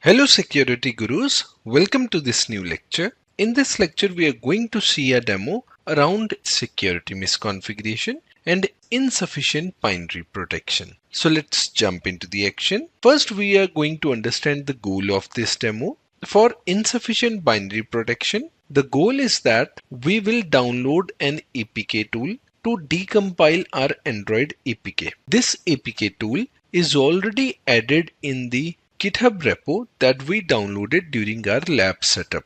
Hello security gurus, welcome to this new lecture. In this lecture we are going to see a demo around security misconfiguration and insufficient binary protection. So let's jump into the action. First we are going to understand the goal of this demo. For insufficient binary protection, the goal is that we will download an APK tool to decompile our Android APK. This APK tool is already added in the GitHub repo that we downloaded during our lab setup.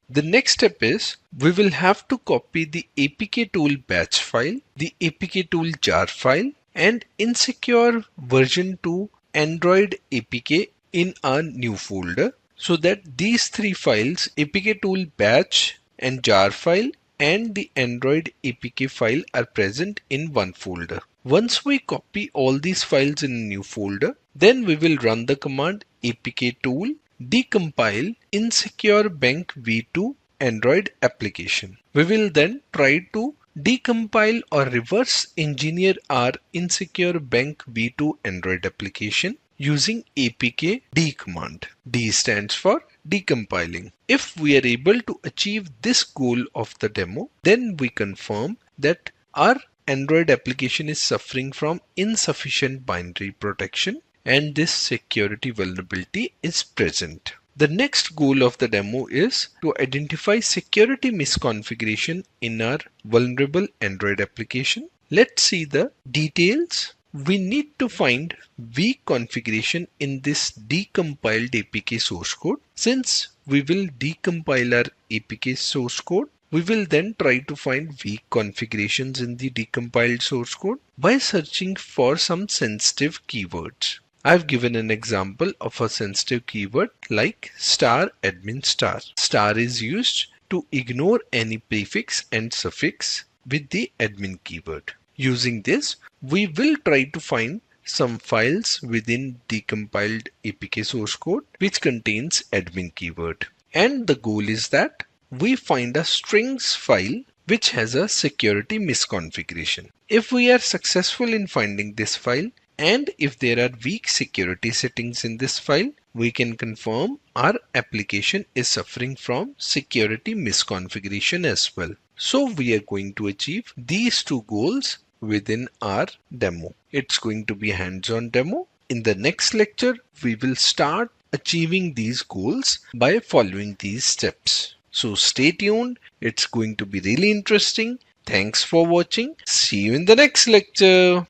The next step is we will have to copy the APK tool batch file, the APK tool jar file, and insecure version 2 Android APK in our new folder, so that these three files, APK tool batch and jar file and the Android APK file, are present in one folder. Once we copy all these files in a new folder, then we will run the command apk tool decompile insecure bank v2 Android application. We will then try to decompile or reverse engineer our insecure bank v2 Android application using apk d command. D stands for decompiling. If we are able to achieve this goal of the demo, then we confirm that our Android application is suffering from insufficient binary protection and this security vulnerability is present. The next goal of the demo is to identify security misconfiguration in our vulnerable Android application. Let's see the details. We need to find weak configuration in this decompiled APK source code. Since we will decompile our APK source code, we will then try to find weak configurations in the decompiled source code by searching for some sensitive keywords. I've given an example of a sensitive keyword like *admin*. Star is used to ignore any prefix and suffix with the admin keyword. Using this, we will try to find some files within decompiled APK source code which contains admin keyword. And the goal is that we find a strings file which has a security misconfiguration. If we are successful in finding this file, and if there are weak security settings in this file, we can confirm our application is suffering from security misconfiguration as well. So we are going to achieve these two goals within our demo. It's going to be a hands-on demo. In the next lecture, we will start achieving these goals by following these steps. So stay tuned. It's going to be really interesting. Thanks for watching. See you in the next lecture.